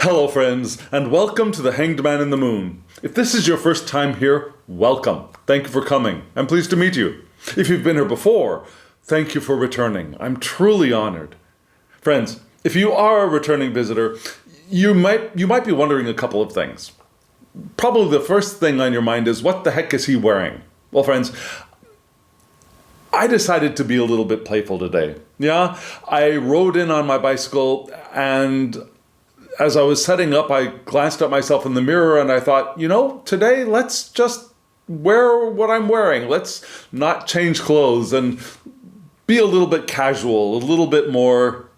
Hello friends, and welcome to the Hanged Man in the Moon. If this is your first time here, welcome. Thank you for coming. I'm pleased to meet you. If you've been here before, thank you for returning. I'm truly honored. Friends, if you are a returning visitor, you might be wondering a couple of things. Probably the first thing on your mind is, what the heck is he wearing? Well, friends, I decided to be a little bit playful today. Yeah, I rode in on my bicycle, and as I was setting up, I glanced at myself in the mirror and I thought, today let's just wear what I'm wearing. Let's not change clothes and be a little bit casual, a little bit more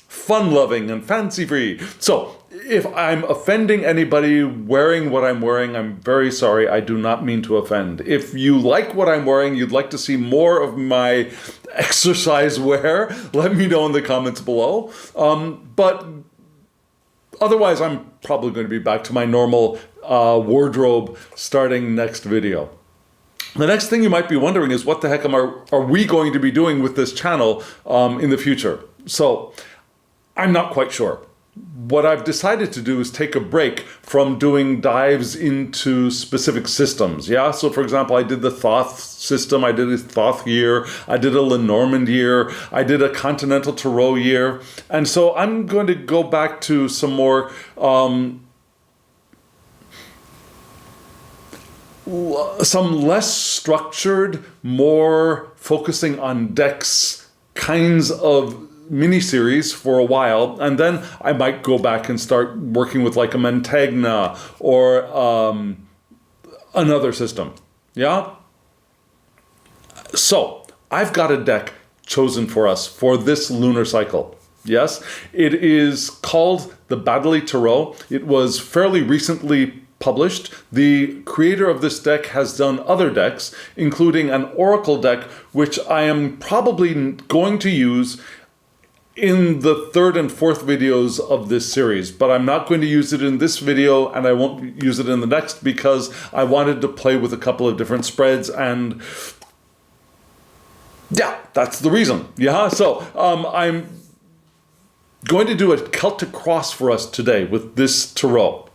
fun-loving and fancy-free. So if I'm offending anybody wearing what I'm wearing, I'm very sorry. I do not mean to offend. If you like what I'm wearing, you'd like to see more of my exercise wear, let me know in the comments below. But otherwise, I'm probably going to be back to my normal wardrobe starting next video. The next thing you might be wondering is, what the heck are we going to be doing with this channel in the future? So I'm not quite sure. What I've decided to do is take a break from doing dives into specific systems. Yeah, so for example, I did the Thoth system, I did a Thoth year, I did a Lenormand year, I did a Continental Tarot year, and so I'm going to go back to some more some less structured, more focusing on decks kinds of mini-series for a while, and then I might go back and start working with like a Mantegna or another system. Yeah? So I've got a deck chosen for us for this lunar cycle. Yes, it is called the Baddeley Tarot. It was fairly recently published. The creator of this deck has done other decks, including an Oracle deck, which I am probably going to use in the third and fourth videos of this series, but I'm not going to use it in this video, and I won't use it in the next, because I wanted to play with a couple of different spreads, and yeah, that's the reason. Yeah, so I'm going to do a Celtic Cross for us today with this tarot.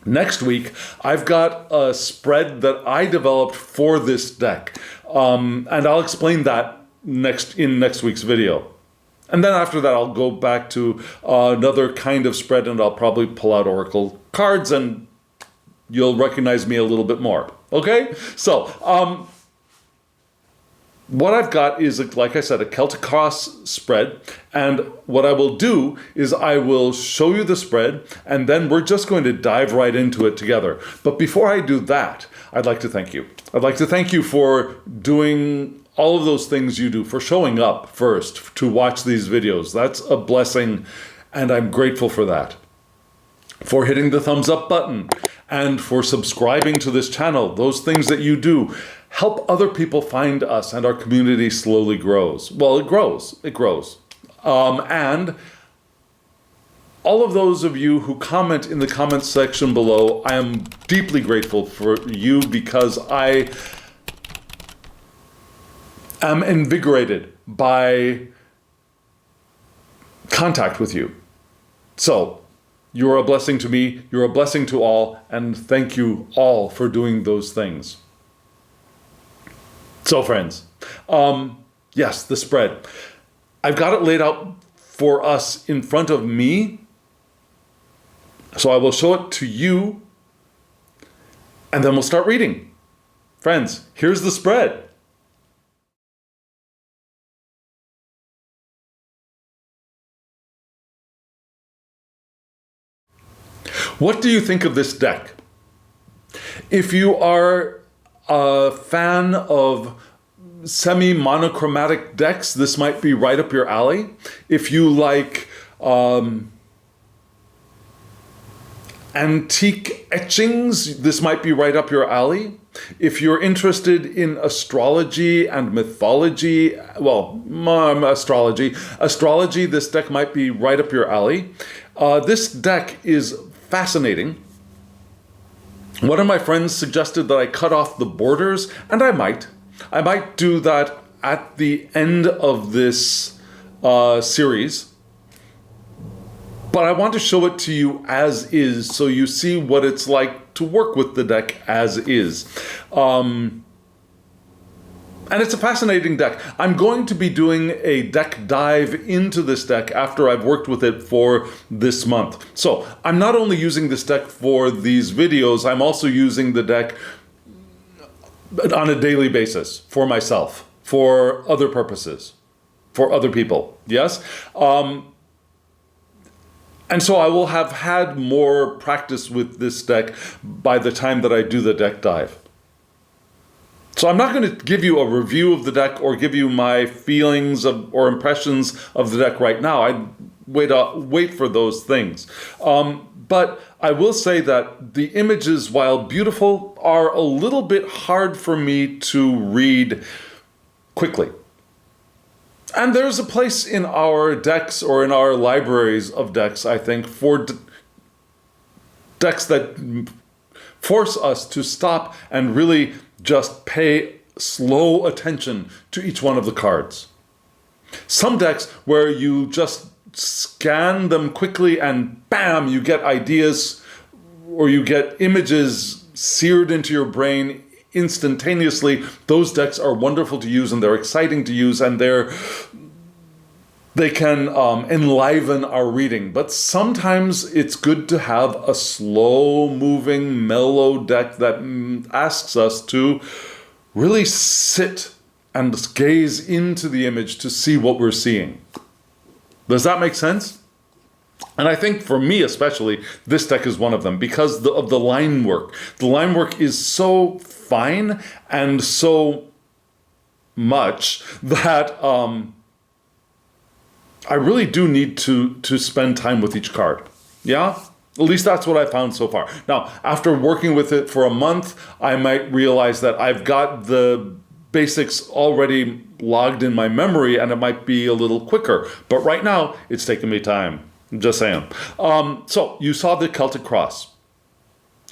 Next week, I've got a spread that I developed for this deck, and I'll explain that in next week's video. And then after that, I'll go back to another kind of spread, and I'll probably pull out Oracle cards, and you'll recognize me a little bit more. Okay? So, what I've got is, like I said, a Celtic Cross spread. And what I will do is I will show you the spread, and then we're just going to dive right into it together. But before I do that, I'd like to thank you. I'd like to thank you for doing all of those things you do, for showing up first to watch these videos. That's a blessing, and I'm grateful for that. For hitting the thumbs up button, and for subscribing to this channel. Those things that you do help other people find us, and our community slowly grows. Well, it grows. And all of those of you who comment in the comments section below, I am deeply grateful for you, because I am invigorated by contact with you. So you're a blessing to me, you're a blessing to all, and thank you all for doing those things. So friends, yes, the spread. I've got it laid out for us in front of me, so I will show it to you, and then we'll start reading. Friends, here's the spread. What do you think of this deck? If you are a fan of semi-monochromatic decks, this might be right up your alley. If you like antique etchings, this might be right up your alley. If you're interested in astrology and mythology, well, astrology, this deck might be right up your alley. This deck is fascinating. One of my friends suggested that I cut off the borders, and I might do that at the end of this series. But I want to show it to you as is, so you see what it's like to work with the deck as is. And it's a fascinating deck. I'm going to be doing a deck dive into this deck after I've worked with it for this month. So I'm not only using this deck for these videos, I'm also using the deck on a daily basis for myself, for other purposes, for other people. Yes? And so I will have had more practice with this deck by the time that I do the deck dive. So I'm not going to give you a review of the deck or give you my feelings or impressions of the deck right now. I'd wait for those things. But I will say that the images, while beautiful, are a little bit hard for me to read quickly. And there's a place in our decks or in our libraries of decks, I think, for decks that force us to stop and really just pay slow attention to each one of the cards. Some decks where you just scan them quickly and bam, you get ideas or you get images seared into your brain instantaneously. Those decks are wonderful to use and they're exciting to use and they can enliven our reading. But sometimes it's good to have a slow-moving, mellow deck that asks us to really sit and gaze into the image to see what we're seeing. Does that make sense? And I think for me especially, this deck is one of them because of the line work. The line work is so fine and so much that I really do need to spend time with each card. Yeah? At least that's what I found so far. Now, after working with it for a month, I might realize that I've got the basics already logged in my memory and it might be a little quicker. But right now, it's taking me time. I'm just saying. So, you saw the Celtic Cross.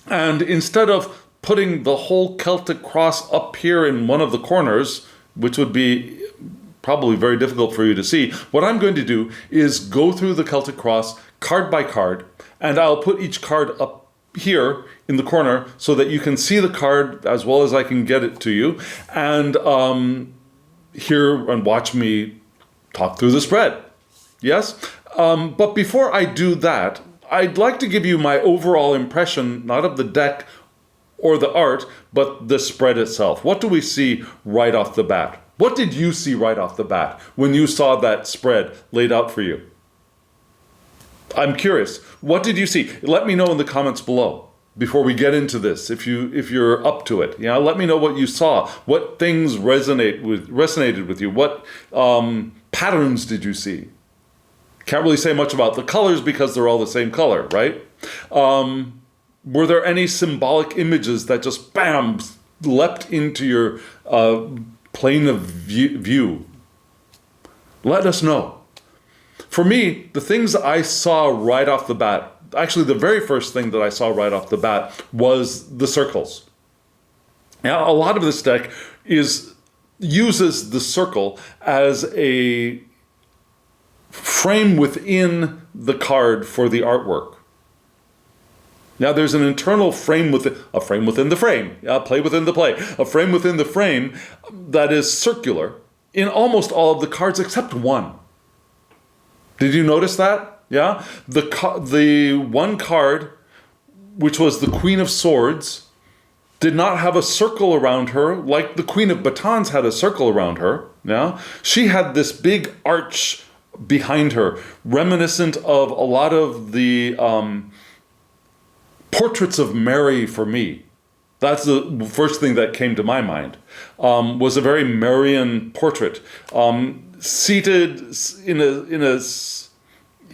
And instead of putting the whole Celtic Cross up here in one of the corners, which would be probably very difficult for you to see, what I'm going to do is go through the Celtic Cross card by card, and I'll put each card up here in the corner so that you can see the card as well as I can get it to you, and hear and watch me talk through the spread. Yes? But before I do that, I'd like to give you my overall impression, not of the deck or the art, but the spread itself. What do we see right off the bat? What did you see right off the bat when you saw that spread laid out for you? I'm curious. What did you see? Let me know in the comments below before we get into this. If you're up to it, let me know what you saw. What things resonated with you? What patterns did you see? Can't really say much about the colors because they're all the same color, right? Were there any symbolic images that just bam leapt into your plane of view? Let us know. For me, the things I saw right off the bat, actually the very first thing that I saw right off the bat was the circles. Now, a lot of this deck uses the circle as a frame within the card for the artwork. Now there's an internal frame within the frame, play within the play, a frame within the frame that is circular in almost all of the cards except one. Did you notice that? Yeah? The one card, which was the Queen of Swords, did not have a circle around her like the Queen of Batons had a circle around her. Yeah? She had this big arch behind her, reminiscent of a lot of the portraits of Mary for me. That's the first thing that came to my mind, was a very Marian portrait, seated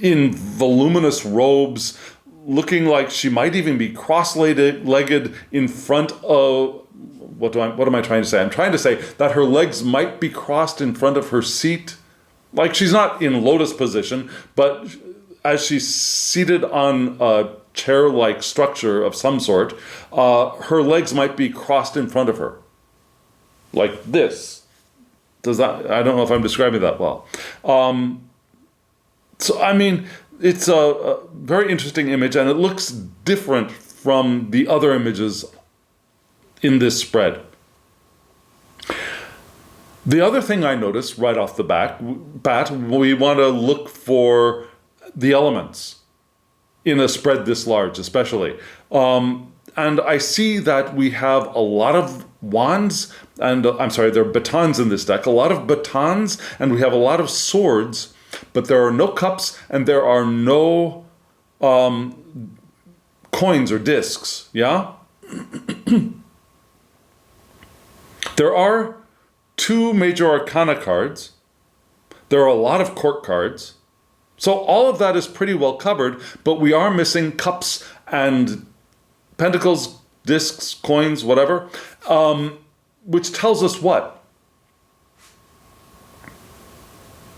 in voluminous robes, looking like she might even be cross-legged in front of, what am I trying to say? I'm trying to say that her legs might be crossed in front of her seat. Like she's not in lotus position, but as she's seated on a chair-like structure of some sort, her legs might be crossed in front of her. Like this. I don't know if I'm describing that well. So, I mean, it's a very interesting image, and it looks different from the other images in this spread. The other thing I noticed right off the bat, we want to look for the elements in a spread this large, especially. And I see that we have a lot of wands, and I'm sorry, there are batons in this deck, a lot of batons, and we have a lot of swords, but there are no cups and there are no coins or discs, yeah? There are 2 major arcana cards. There are a lot of court cards. So all of that is pretty well covered, but we are missing cups and pentacles, discs, coins, whatever, which tells us what?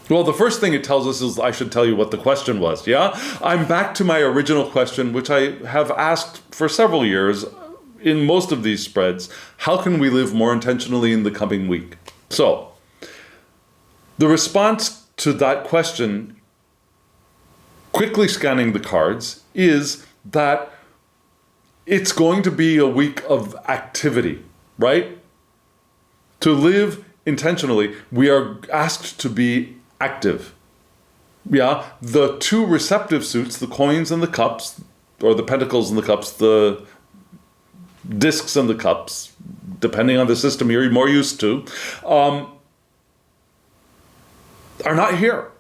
Well, the first thing it tells us is I should tell you what the question was, yeah? I'm back to my original question, which I have asked for several years in most of these spreads. How can we live more intentionally in the coming week? So, the response to that question, quickly scanning the cards, is that it's going to be a week of activity, right? To live intentionally, we are asked to be active. Yeah, the 2 receptive suits, the coins and the cups, or the pentacles and the cups, the discs and the cups, depending on the system you're more used to, are not here.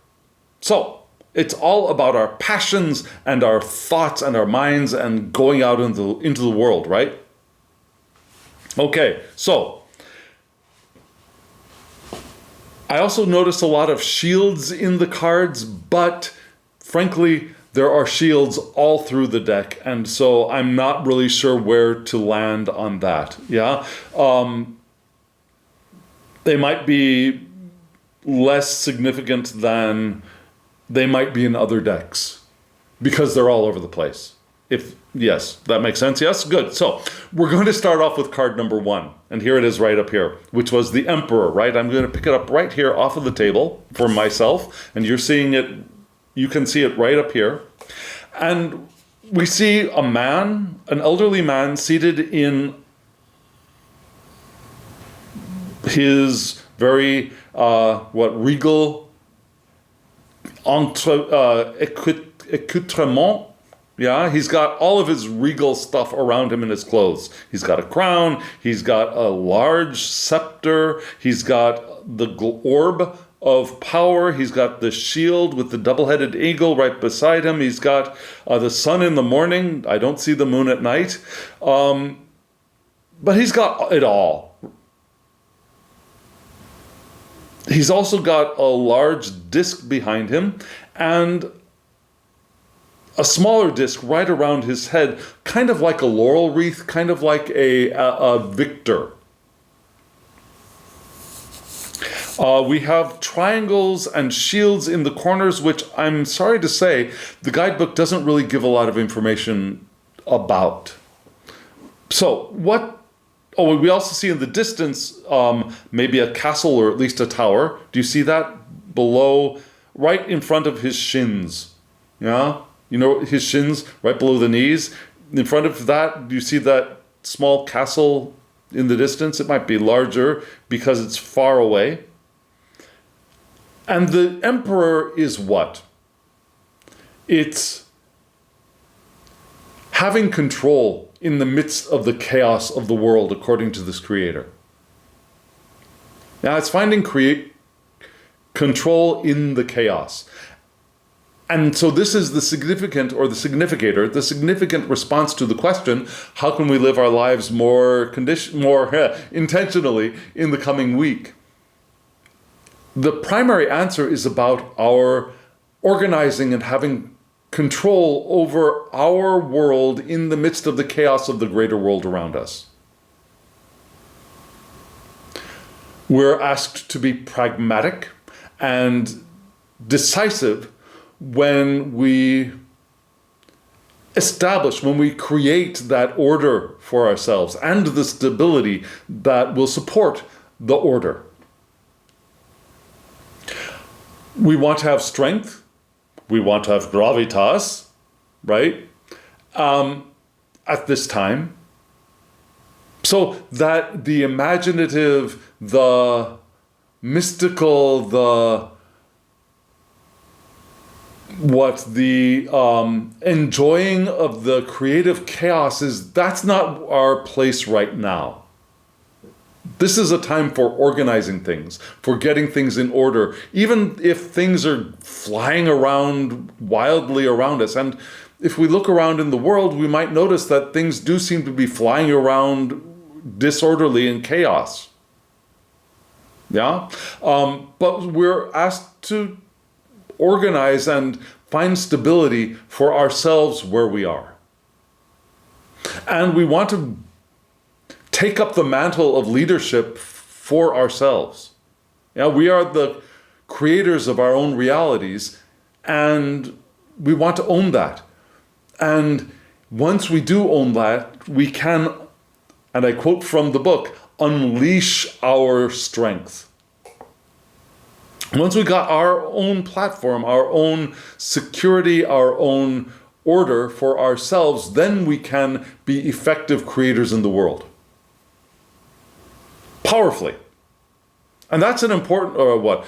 So, it's all about our passions and our thoughts and our minds and going out into the world, right? Okay, so I also notice a lot of shields in the cards, but frankly, there are shields all through the deck, and so I'm not really sure where to land on that, yeah? They might be less significant than they might be in other decks because they're all over the place. Yes, that makes sense. Yes, good. So we're going to start off with card number 1, and here it is right up here, which was the Emperor, right? I'm going to pick it up right here off of the table for myself, and you're seeing it, you can see it right up here. And we see a man, an elderly man, seated in his very, regal accoutrement. Yeah, he's got all of his regal stuff around him in his clothes. He's got a crown, he's got a large scepter, he's got the orb of power, he's got the shield with the double-headed eagle right beside him, he's got the sun in the morning, I don't see the moon at night, but he's got it all. He's also got a large disc behind him and a smaller disc right around his head, kind of like a laurel wreath, kind of like a victor. We have triangles and shields in the corners, which I'm sorry to say, the guidebook doesn't really give a lot of information about. So what? Oh, we also see in the distance maybe a castle or at least a tower. Do you see that below, right in front of his shins? Yeah, you know his shins right below the knees. In front of that, do you see that small castle in the distance? It might be larger because it's far away. And the Emperor is what? It's having control in the midst of the chaos of the world, according to this creator. Now, it's finding control in the chaos. And so this is the significant, or the significator, the significant response to the question, how can we live our lives more intentionally in the coming week? The primary answer is about our organizing and having control over our world in the midst of the chaos of the greater world around us. We're asked to be pragmatic and decisive when we establish, when we create that order for ourselves and the stability that will support the order. We want to have strength. We want to have gravitas, right? At this time. So that the imaginative, the mystical, the enjoying of the creative chaos that's not our place right now. This is a time for organizing things, for getting things in order, even if things are flying around wildly around us. And if we look around in the world, we might notice that things do seem to be flying around disorderly in chaos. Yeah? But we're asked to organize and find stability for ourselves where we are. And we want to take up the mantle of leadership for ourselves. Yeah, we are the creators of our own realities, and we want to own that. And once we do own that, we can, and I quote from the book, unleash our strength. Once we got our own platform, our own security, our own order for ourselves, then we can be effective creators in the world. Powerfully. And that's an important,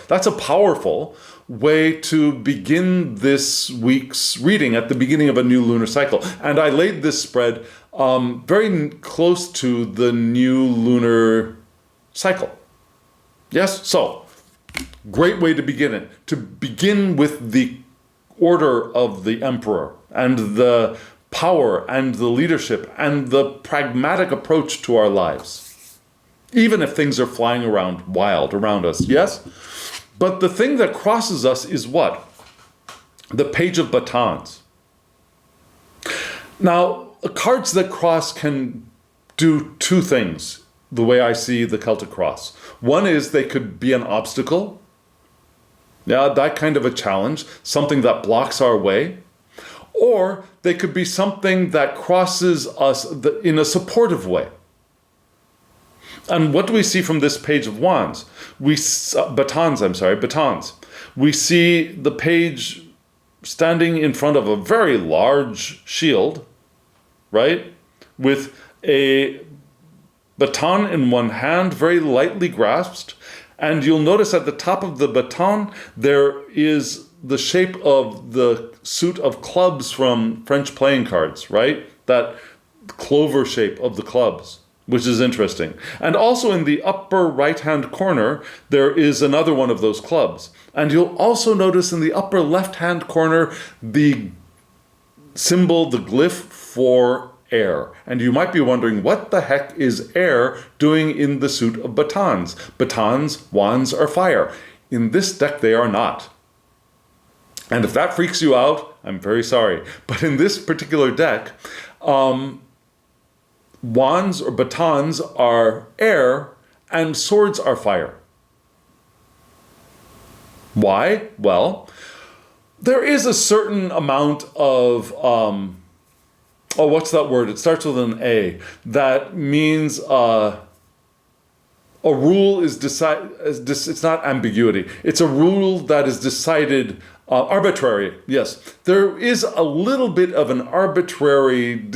that's a powerful way to begin this week's reading at the beginning of a new lunar cycle. And I laid this spread very close to the new lunar cycle. Yes? So, great way to begin it. To begin with the order of the emperor and the power and the leadership and the pragmatic approach to our lives. Even if things are flying around wild around us, yes? But the thing that crosses us is what? The page of batons. Now, cards that cross can do two things, the way I see the Celtic Cross. One is they could be an obstacle. Yeah, that kind of a challenge, something that blocks our way. Or they could be something that crosses us in a supportive way. And what do we see from this page of wands? Batons. We see the page standing in front of a very large shield, right? With a baton in one hand, very lightly grasped. And you'll notice at the top of the baton, there is the shape of the suit of clubs from French playing cards, right? That clover shape of the clubs, which is interesting. And also in the upper right-hand corner, there is another one of those clubs. And you'll also notice in the upper left-hand corner, the symbol, the glyph for air. And you might be wondering, what the heck is air doing in the suit of batons? Batons, wands, are fire. In this deck, they are not. And if that freaks you out, I'm very sorry. But in this particular deck, wands or batons are air and swords are fire. Why? Well, there is a certain amount of, what's that word? It starts with an A. That means a rule is decided, it's not ambiguity. It's a rule that is decided arbitrary, yes. There is a little bit of an arbitrary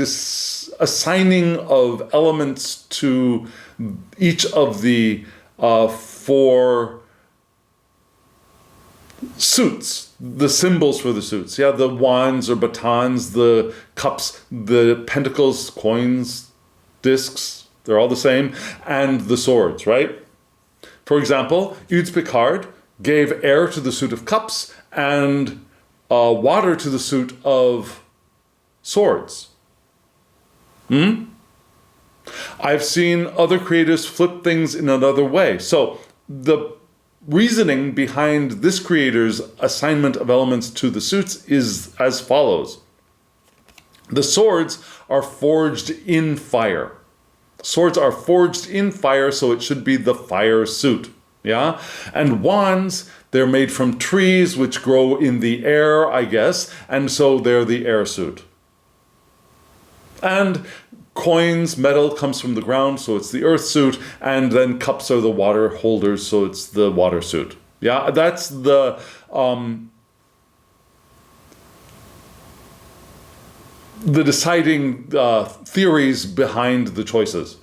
assigning of elements to each of the four suits, the symbols for the suits. Yeah, the wands or batons, the cups, the pentacles, coins, discs, they're all the same, and the swords, right? For example, Eudes Picard gave air to the suit of cups and water to the suit of swords. I've seen other creators flip things in another way. So the reasoning behind this creator's assignment of elements to the suits is as follows. The swords are forged in fire. Swords are forged in fire, so it should be the fire suit. Yeah? And wands, they're made from trees which grow in the air, I guess, and so they're the air suit. And coins, metal comes from the ground, so it's the earth suit, and then cups are the water holders, so it's the water suit. Yeah, that's the the deciding theories behind the choices.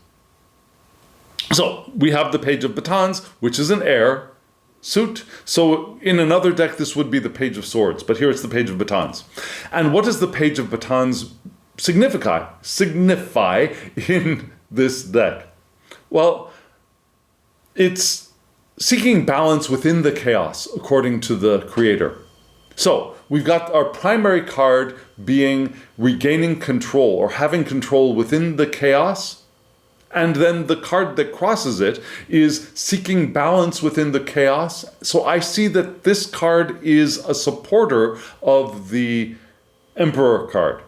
So we have the page of batons, which is an air suit. So in another deck, this would be the page of swords, but here it's the page of batons. And what does the page of batons signify in this deck? Well, it's seeking balance within the chaos, according to the creator. So we've got our primary card being regaining control or having control within the chaos. And then the card that crosses it is seeking balance within the chaos. So I see that this card is a supporter of the Emperor card.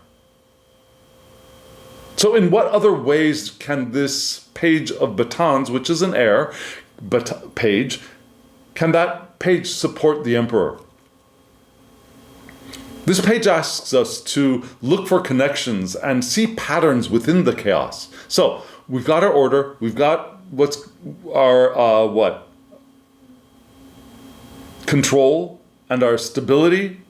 So in what other ways can this page of batons, which is an air page, can that page support the Emperor? This page asks us to look for connections and see patterns within the chaos. So we've got our order, we've got what's our control and our stability.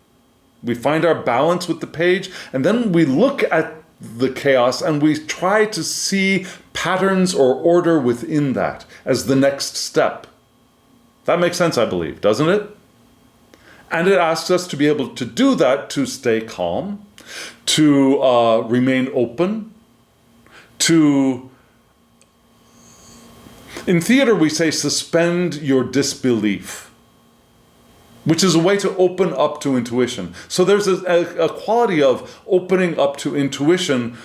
We find our balance with the page, and then we look at the chaos and we try to see patterns or order within that as the next step. That makes sense, I believe, doesn't it? And it asks us to be able to do that, to stay calm, to remain open, to... In theater, we say suspend your disbelief, which is a way to open up to intuition. So there's a quality of opening up to intuition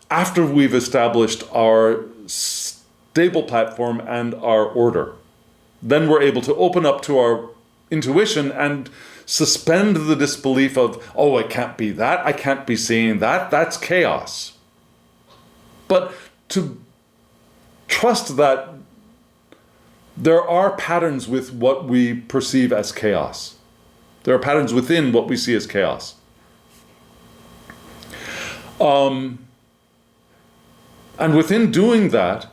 after we've established our stable platform and our order. Then we're able to open up to our intuition and suspend the disbelief of, oh, it can't be that, I can't be seeing that, that's chaos. But to trust that there are patterns with what we perceive as chaos. There are patterns within what we see as chaos. And within doing that,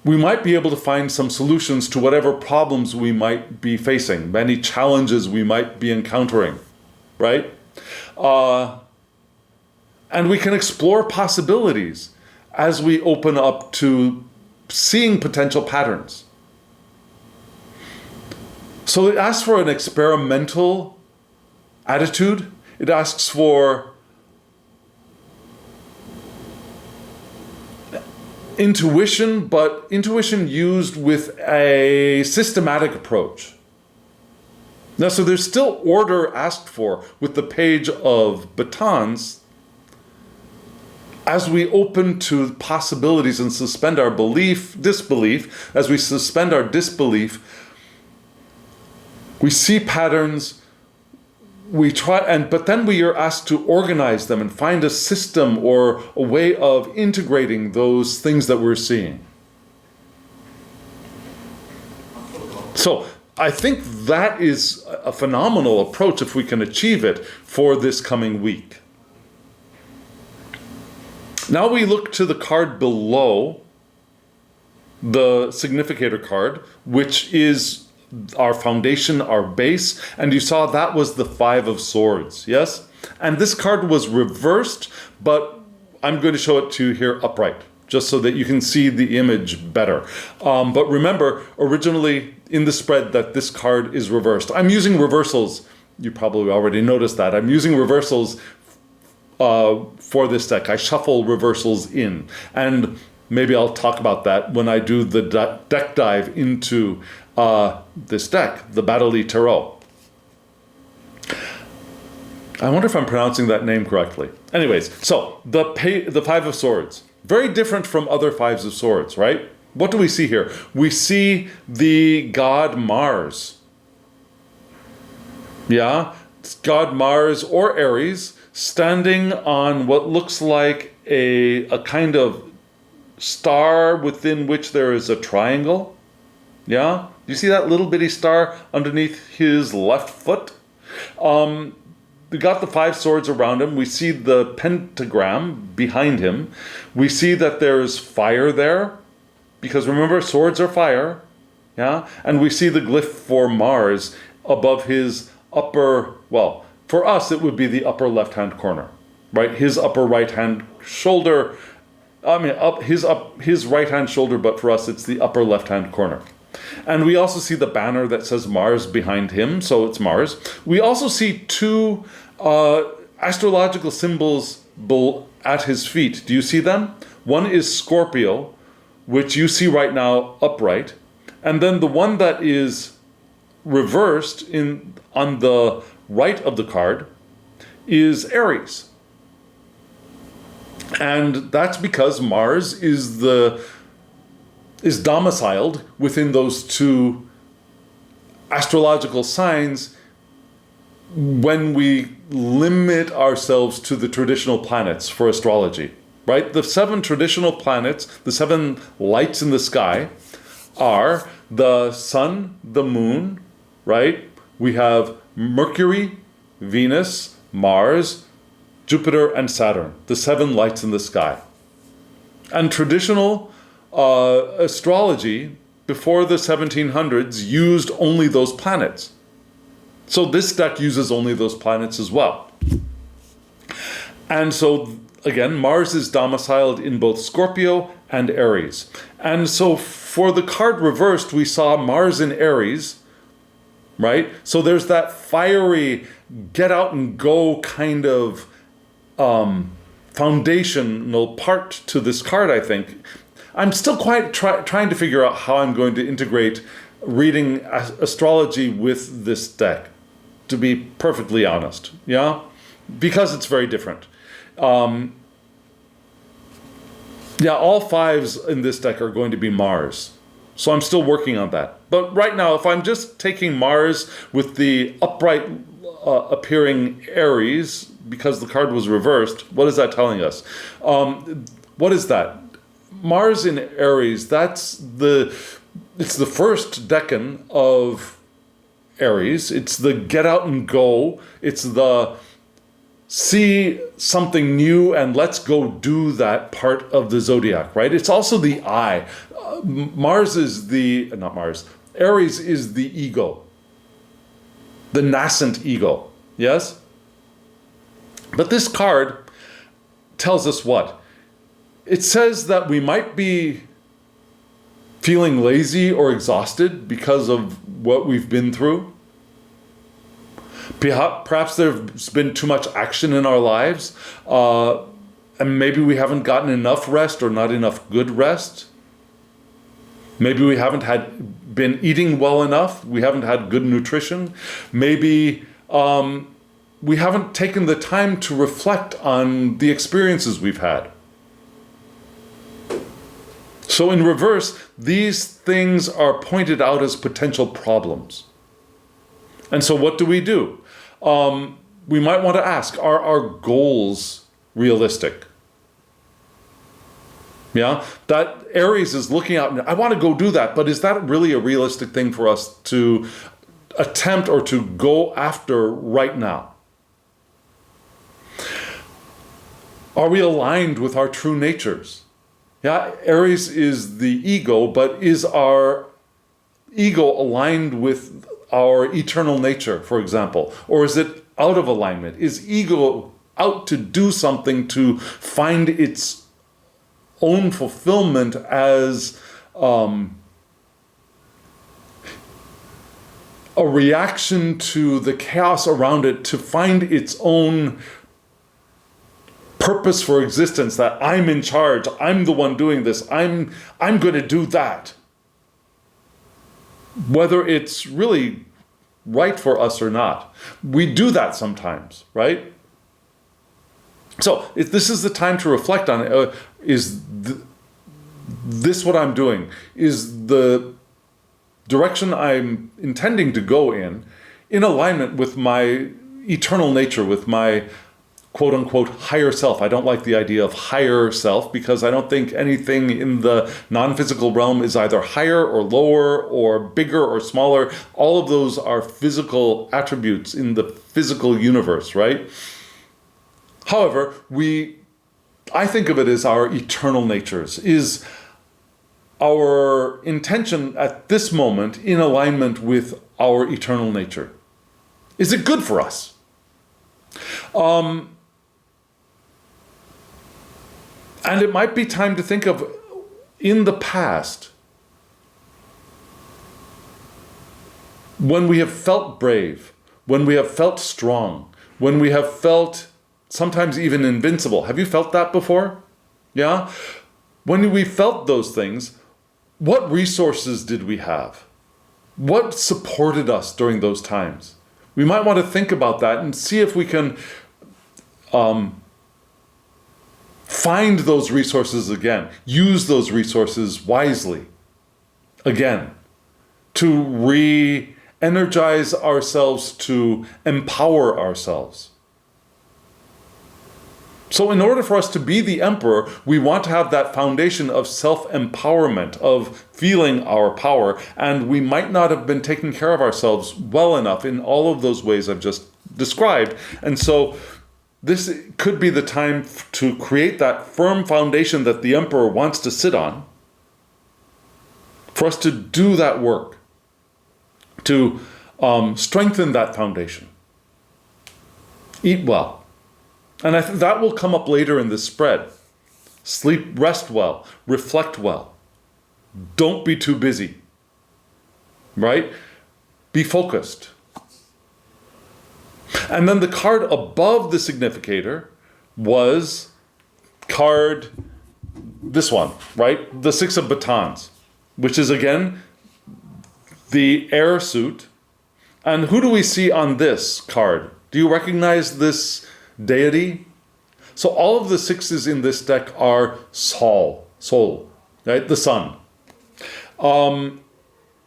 we might be able to find some solutions to whatever problems we might be facing, many challenges we might be encountering, right? And we can explore possibilities as we open up to seeing potential patterns. So it asks for an experimental attitude. It asks for intuition, but intuition used with a systematic approach. Now, so there's still order asked for with the page of batons as we open to possibilities and suspend our disbelief, as we suspend our disbelief, we see patterns, but then we are asked to organize them and find a system or a way of integrating those things that we're seeing. So I think that is a phenomenal approach if we can achieve it for this coming week. Now we look to the card below the significator card, which is our foundation, our base, and you saw that was the Five of Swords, yes? And this card was reversed, but I'm going to show it to you here upright, just so that you can see the image better. But remember, originally in the spread that this card is reversed. I'm using reversals. You probably already noticed that. I'm using reversals for this deck. I shuffle reversals in. And maybe I'll talk about that when I do the deck dive into this deck, the Bataille Tarot. I wonder if I'm pronouncing that name correctly. Anyways, so the Five of Swords. Very different from other Fives of Swords, right? What do we see here? We see the god Mars. Yeah, it's god Mars or Aries standing on what looks like a kind of star within which there is a triangle. Yeah? You see that little bitty star underneath his left foot? We got the five swords around him. We see the pentagram behind him. We see that there's fire there, because remember, swords are fire. Yeah? And we see the glyph for Mars above his upper, well, for us it would be the upper left-hand corner. right? His upper right hand shoulder. I mean, his right hand shoulder, but for us, it's the upper left hand corner. And we also see the banner that says Mars behind him, so it's Mars. We also see two astrological symbols at his feet. Do you see them? One is Scorpio, which you see right now upright, and then the one that is reversed on the right of the card is Aries. And that's because Mars is domiciled within those two astrological signs when we limit ourselves to the traditional planets for astrology, right? The 7 traditional planets, the 7 lights in the sky, are the sun, the moon, right? We have Mercury, Venus, Mars, Jupiter, and Saturn, the 7 lights in the sky. And traditional astrology before the 1700s used only those planets. So this deck uses only those planets as well. And so, again, Mars is domiciled in both Scorpio and Aries. And so for the card reversed, we saw Mars in Aries, right? So there's that fiery, get out and go kind of foundational part to this card, I think. I'm still quite trying to figure out how I'm going to integrate reading astrology with this deck, to be perfectly honest, yeah? Because it's very different. Yeah, all 5s in this deck are going to be Mars. So I'm still working on that. But right now, if I'm just taking Mars with the upright appearing Aries, because the card was reversed, what is that telling us? What is that? Mars in Aries, it's the first decan of Aries. It's the get out and go. It's the see something new and let's go do that part of the zodiac, right? It's also the I. Aries is the ego, the nascent ego, yes? But this card tells us what? It says that we might be feeling lazy or exhausted because of what we've been through. Perhaps there's been too much action in our lives, and maybe we haven't gotten enough rest or not enough good rest. Maybe we haven't been eating well enough. We haven't had good nutrition. Maybe we haven't taken the time to reflect on the experiences we've had. So in reverse, these things are pointed out as potential problems. And so what do? We might want to ask, are our goals realistic? Yeah, that Aries is looking out, and I want to go do that, but is that really a realistic thing for us to attempt or to go after right now? Are we aligned with our true natures? Yeah, Aries is the ego, but is our ego aligned with our eternal nature, for example? Or is it out of alignment? Is ego out to do something to find its own fulfillment as a reaction to the chaos around it, to find its own purpose for existence, that I'm in charge, I'm the one doing this, I'm going to do that? Whether it's really right for us or not. We do that sometimes, right? So if this is the time to reflect on it, this what I'm doing? Is the direction I'm intending to go in alignment with my eternal nature, with my quote-unquote higher self? I don't like the idea of higher self because I don't think anything in the non-physical realm is either higher or lower or bigger or smaller. All of those are physical attributes in the physical universe, right? However, I think of it as our eternal natures. Is our intention at this moment in alignment with our eternal nature? Is it good for us? And it might be time to think of, in the past, when we have felt brave, when we have felt strong, when we have felt sometimes even invincible. Have you felt that before? Yeah? When we felt those things, what resources did we have? What supported us during those times? We might want to think about that and see if we can find those resources again, use those resources wisely again, to re-energize ourselves, to empower ourselves. So in order for us to be the emperor, we want to have that foundation of self-empowerment, of feeling our power, and we might not have been taking care of ourselves well enough in all of those ways I've just described. And so this could be the time to create that firm foundation that the emperor wants to sit on, for us to do that work, to strengthen that foundation. Eat well. And I think that will come up later in this spread. Sleep, rest well, reflect well. Don't be too busy, right? Be focused. And then the card above the significator was card, this one, right? The Six of Batons, which is again, the air suit. And who do we see on this card? Do you recognize this deity? So all of the sixes in this deck are Sol, right? The sun.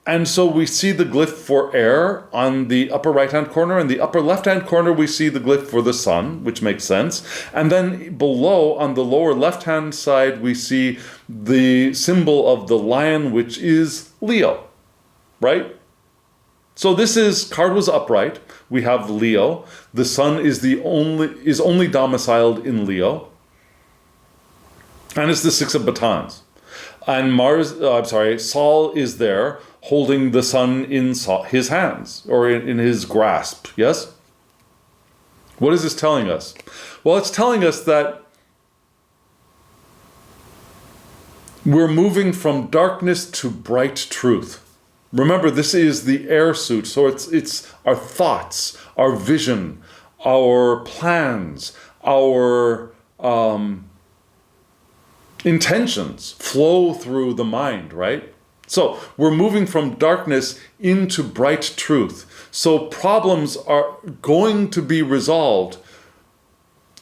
And so we see the glyph for air on the upper right-hand corner. In the upper left-hand corner, we see the glyph for the sun, which makes sense. And then below, on the lower left-hand side, we see the symbol of the lion, which is Leo, right? So this card was upright. We have Leo. The sun is only domiciled in Leo. And it's the Six of Batons. And Sol is there holding the sun in his hands, or in his grasp, yes? What is this telling us? Well, it's telling us that we're moving from darkness to bright truth. Remember, this is the air suit, so it's our thoughts, our vision, our plans, our intentions flow through the mind, right? So we're moving from darkness into bright truth. So problems are going to be resolved,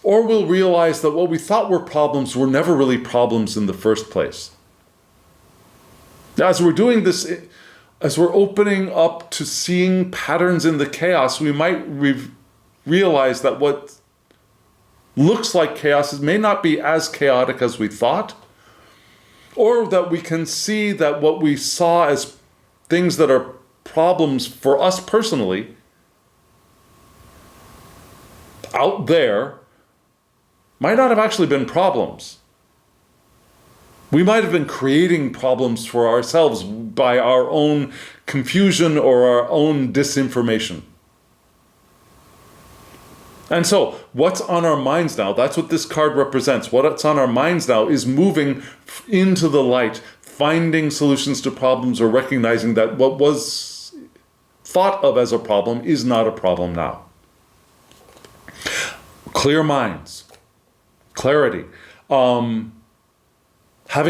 or we'll realize that what we thought were problems were never really problems in the first place. As we're doing this, as we're opening up to seeing patterns in the chaos, we might realize that what looks like chaos may not be as chaotic as we thought, or that we can see that what we saw as things that are problems for us personally out there might not have actually been problems. We might have been creating problems for ourselves by our own confusion or our own disinformation. And so, what's on our minds now? That's what this card represents. What's on our minds now is moving into the light, finding solutions to problems, or recognizing that what was thought of as a problem is not a problem now. Clear minds, clarity. Having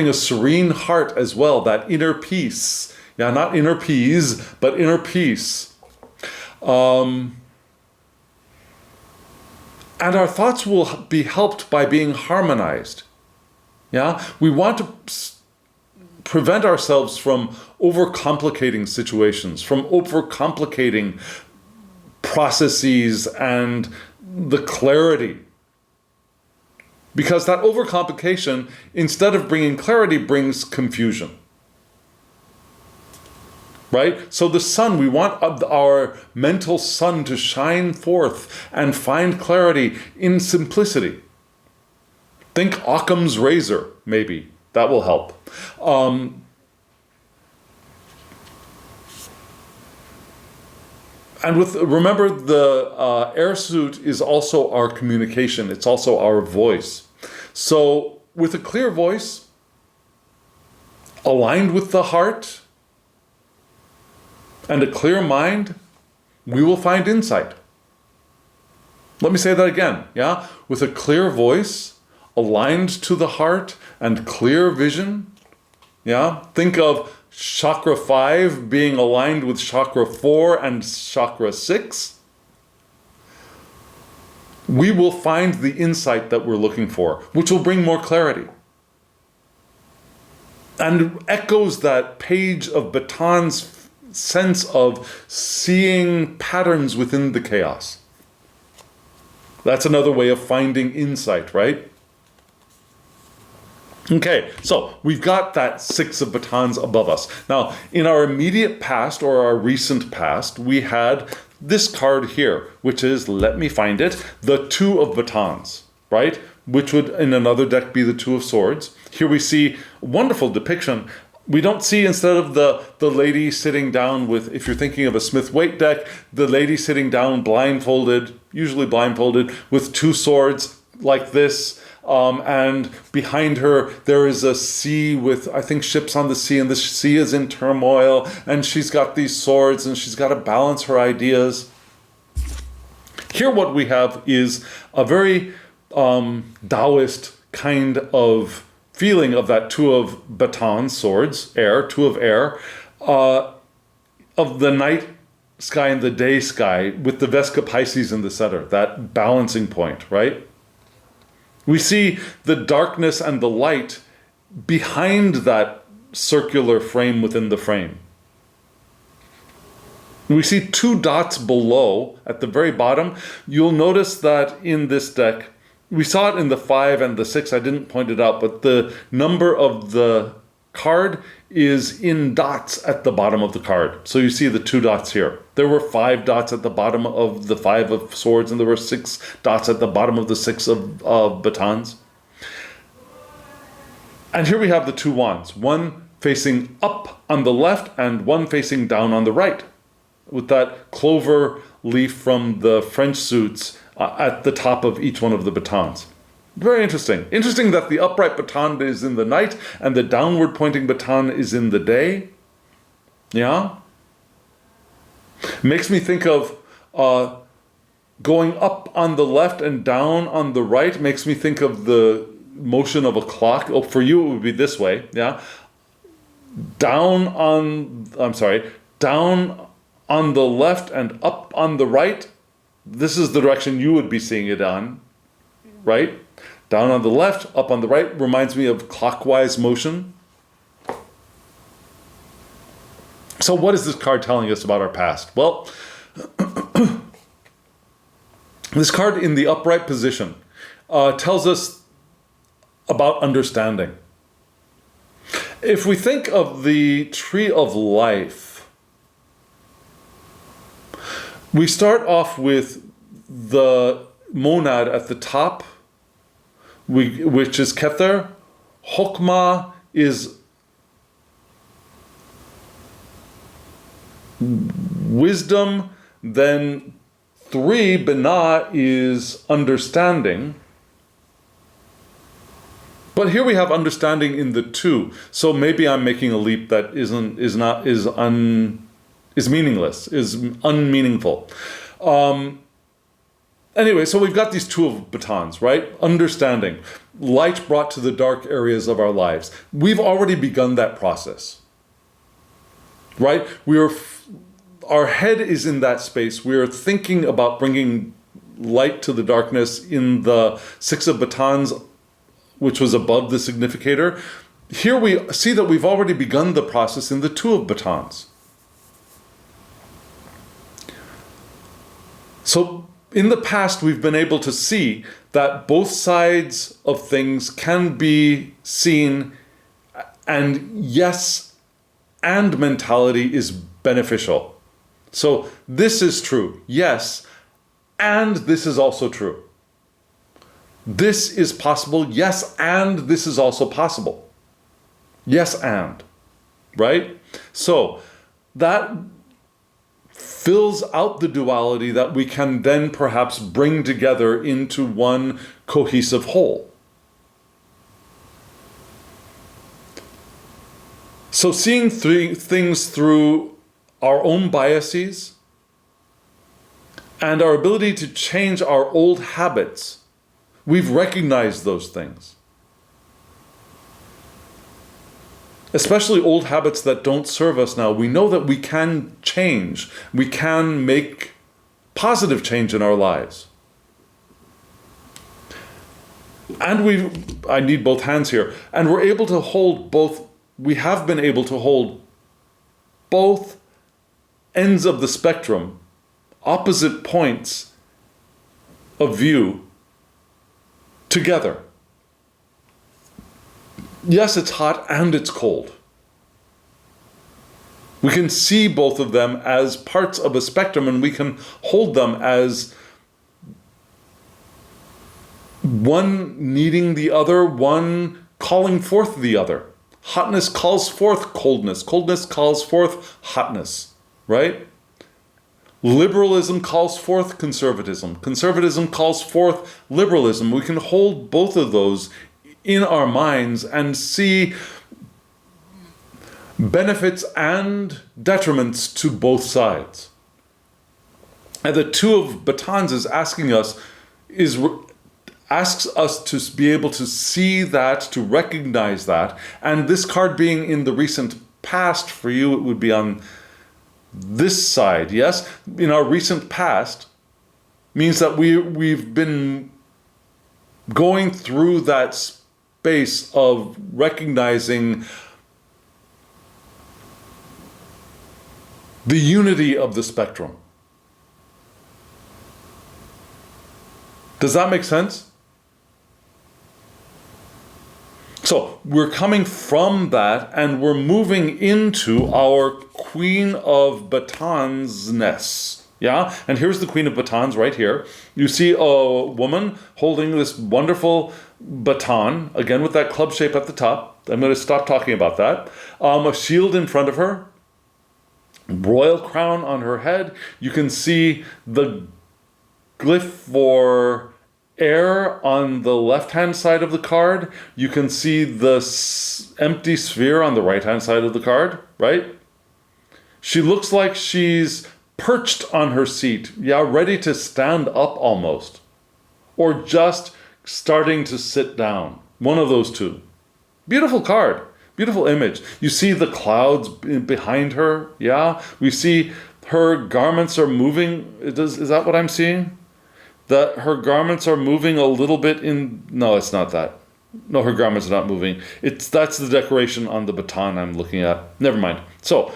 a serene heart as well, that inner peace. Yeah, not inner peace, but inner peace. And our thoughts will be helped by being harmonized. Yeah, we want to prevent ourselves from overcomplicating situations, from overcomplicating processes and the clarity. Because that overcomplication, instead of bringing clarity, brings confusion. Right? So the sun, we want our mental sun to shine forth and find clarity in simplicity. Think Occam's razor, maybe. That will help. And remember, the air suit is also our communication. It's also our voice. So with a clear voice, aligned with the heart, and a clear mind, we will find insight. Let me say that again, yeah? With a clear voice, aligned to the heart, and clear vision, yeah? Think of chakra 5 being aligned with chakra 4 and chakra 6. We will find the insight that we're looking for, which will bring more clarity. And echoes that page of Baton's sense of seeing patterns within the chaos. That's another way of finding insight, right? Okay, so we've got that 6 of batons above us. Now, in our immediate past or our recent past, we had this card here, which is, let me find it, the 2 of batons, right? Which would in another deck be the 2 of swords. Here we see a wonderful depiction. We don't see, instead of the lady sitting down with, if you're thinking of a Smith-Waite deck, the lady sitting down blindfolded, usually blindfolded, with 2 swords like this. And behind her, there is a sea with, I think, ships on the sea, and the sea is in turmoil, and she's got these swords, and she's got to balance her ideas. Here what we have is a very Taoist kind of feeling of that 2 of batons, swords, air, 2 of air, of the night sky and the day sky, with the Vesca Pisces in the center, that balancing point, right? We see the darkness and the light behind that circular frame within the frame. We see 2 dots below at the very bottom. You'll notice that in this deck, we saw it in the 5 and the 6, I didn't point it out, but the number of the card is in dots at the bottom of the card. So you see the 2 dots here. There were 5 dots at the bottom of the 5 of swords, and there were 6 dots at the bottom of the 6 of batons. And here we have the 2 wands, one facing up on the left and one facing down on the right, with that clover leaf from the French suits at the top of each one of the batons. Very interesting. Interesting that the upright baton is in the night and the downward pointing baton is in the day. Yeah? Makes me think of going up on the left and down on the right. Makes me think of the motion of a clock. Oh, for you it would be this way. Yeah? Down on the left and up on the right. This is the direction you would be seeing it on, right? Down on the left, up on the right, reminds me of clockwise motion. So what is this card telling us about our past? Well, this card in the upright position tells us about understanding. If we think of the tree of life, we start off with the monad at the top, which is Kether. Chokmah is wisdom. Then 3, Binah, is understanding. But here we have understanding in the 2. So maybe I'm making a leap that is meaningless, is unmeaningful. Anyway, so we've got these 2 of batons, right? Understanding. Light brought to the dark areas of our lives. We've already begun that process, right? Our head is in that space. We are thinking about bringing light to the darkness in the 6 of batons, which was above the significator. Here we see that we've already begun the process in the 2 of batons. So in the past, we've been able to see that both sides of things can be seen, and yes and mentality is beneficial. So this is true, yes, and this is also true. This is possible, yes, and this is also possible. Yes, and, right? So that fills out the duality that we can then perhaps bring together into one cohesive whole. So seeing things through our own biases and our ability to change our old habits, we've recognized those things. Especially old habits that don't serve us now. We know that we can change. We can make positive change in our lives. And I need both hands here. And we're able to hold both, we have been able to hold both ends of the spectrum, opposite points of view, together. Yes, it's hot and it's cold. We can see both of them as parts of a spectrum, and we can hold them as one needing the other, one calling forth the other. Hotness calls forth coldness. Coldness calls forth hotness, right? Liberalism calls forth conservatism. Conservatism calls forth liberalism. We can hold both of those in our minds and see benefits and detriments to both sides. And the Two of Batons is asking us, asks us to be able to see that, to recognize that. And this card being in the recent past, for you, it would be on this side, yes? In our recent past means that we've been going through that space of recognizing the unity of the spectrum. Does that make sense? So we're coming from that and we're moving into our Queen of Batons-ness. Yeah? And here's the Queen of Batons right here. You see a woman holding this wonderful baton, again with that club shape at the top. I'm going to stop talking about that. A shield in front of her. Royal crown on her head. You can see the glyph for air on the left-hand side of the card. You can see the empty sphere on the right-hand side of the card, right? She looks like she's perched on her seat, yeah, ready to stand up almost, or just starting to sit down. One of those two. Beautiful card, beautiful image. You see the clouds behind her, yeah? We see her garments are moving. Is that what I'm seeing? That her garments are moving a little bit in... No, it's not that. No, her garments are not moving. That's the decoration on the baton I'm looking at. Never mind. So,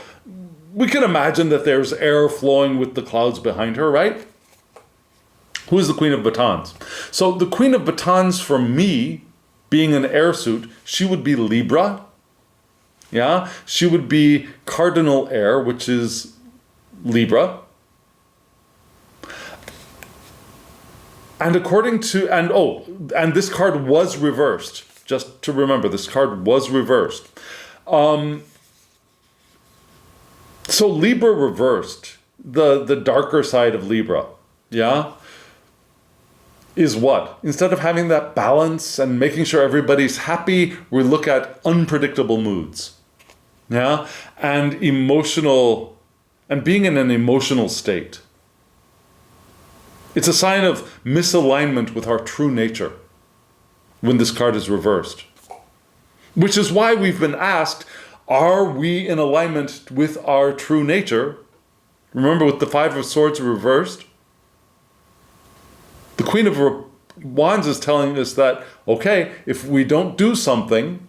we can imagine that there's air flowing with the clouds behind her, right? Who is the Queen of Batons? So, the Queen of Batons, for me, being an air suit, she would be Libra. Yeah? She would be cardinal air, which is Libra. And according to, and this card was reversed. Just to remember, this card was reversed. So Libra reversed, the darker side of Libra, yeah, is what? Instead of having that balance and making sure everybody's happy, we look at unpredictable moods, yeah, and being in an emotional state. It's a sign of misalignment with our true nature when this card is reversed. Which is why we've been asked, are we in alignment with our true nature? Remember, with the Five of Swords reversed, the Queen of Wands is telling us that, okay, if we don't do something,